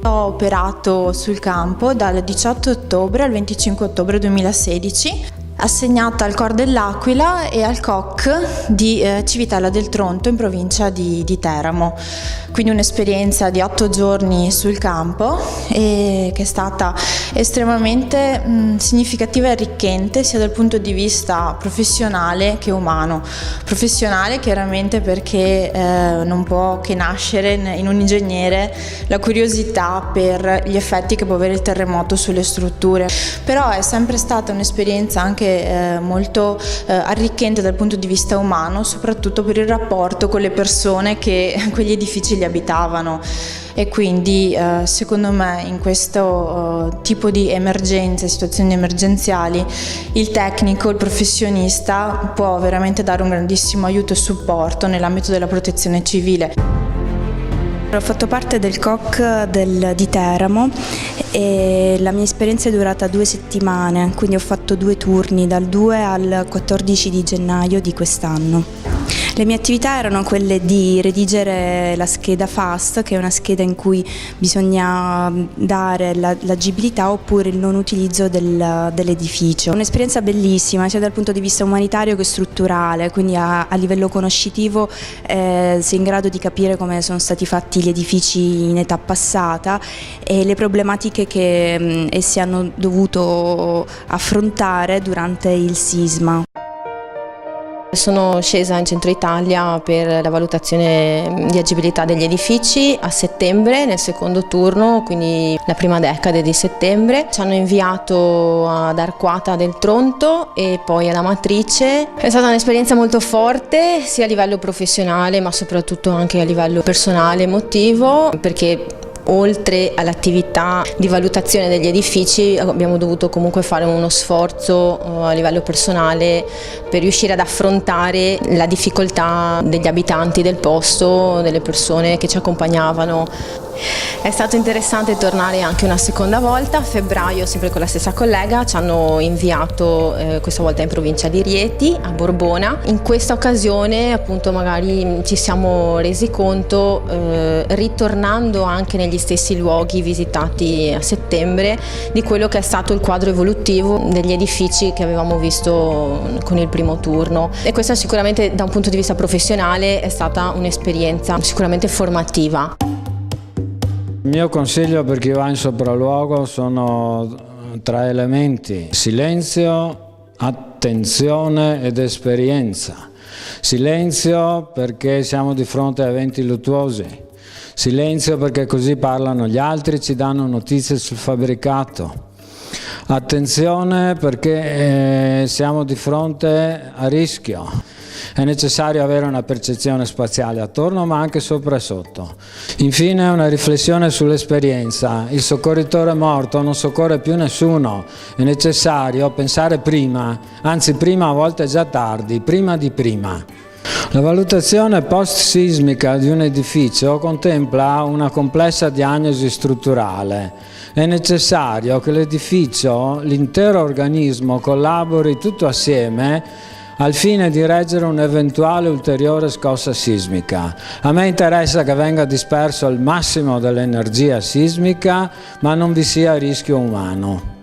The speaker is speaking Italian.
Ho operato sul campo dal 18 ottobre al 25 ottobre 2016, assegnata al Cor dell'Aquila e al COC di Civitella del Tronto in provincia di Teramo. Quindi un'esperienza di 8 giorni sul campo e che è stata estremamente significativa e arricchente sia dal punto di vista professionale che umano. Professionale chiaramente perché non può che nascere in un ingegnere la curiosità per gli effetti che può avere il terremoto sulle strutture, però è sempre stata un'esperienza anche molto arricchente dal punto di vista umano, soprattutto per il rapporto con le persone che quegli edifici li abitavano. E quindi secondo me in questo tipo di emergenze, situazioni emergenziali, il tecnico, il professionista può veramente dare un grandissimo aiuto e supporto nell'ambito della protezione civile. Ho fatto parte del COC di Teramo e la mia esperienza è durata 2 settimane, quindi ho fatto 2 turni dal 2 al 14 di gennaio di quest'anno. Le mie attività erano quelle di redigere la scheda FAST, che è una scheda in cui bisogna dare l'agibilità oppure il non utilizzo dell'edificio. Un'esperienza bellissima sia dal punto di vista umanitario che strutturale, quindi a livello conoscitivo sei in grado di capire come sono stati fatti gli edifici in età passata e le problematiche che essi hanno dovuto affrontare durante il sisma. Sono scesa in centro Italia per la valutazione di agibilità degli edifici a settembre, nel secondo turno, quindi la prima decade di settembre. Ci hanno inviato ad Arquata del Tronto e poi alla Matrice. È stata un'esperienza molto forte sia a livello professionale ma soprattutto anche a livello personale, emotivo, perché oltre all'attività di valutazione degli edifici abbiamo dovuto comunque fare uno sforzo a livello personale per riuscire ad affrontare la difficoltà degli abitanti del posto, delle persone che ci accompagnavano. È stato interessante tornare anche una seconda volta, a febbraio, sempre con la stessa collega, ci hanno inviato questa volta in provincia di Rieti, a Borbona. In questa occasione appunto magari ci siamo resi conto, ritornando anche negli stessi luoghi visitati a settembre, di quello che è stato il quadro evolutivo degli edifici che avevamo visto con il primo turno. E questa sicuramente da un punto di vista professionale è stata un'esperienza sicuramente formativa. Il mio consiglio per chi va in sopralluogo sono 3 elementi: silenzio, attenzione ed esperienza. Silenzio perché siamo di fronte a eventi luttuosi, silenzio perché così parlano gli altri, ci danno notizie sul fabbricato. Attenzione perché siamo di fronte a rischio. È necessario avere una percezione spaziale attorno ma anche sopra e sotto. Infine una riflessione sull'esperienza. Il soccorritore morto non soccorre più nessuno. È necessario pensare prima, anzi prima a volte è già tardi, prima di prima. La valutazione post-sismica di un edificio contempla una complessa diagnosi strutturale. È necessario che l'edificio, l'intero organismo, collabori tutto assieme al fine di reggere un'eventuale ulteriore scossa sismica. A me interessa che venga disperso il massimo dell'energia sismica, ma non vi sia rischio umano.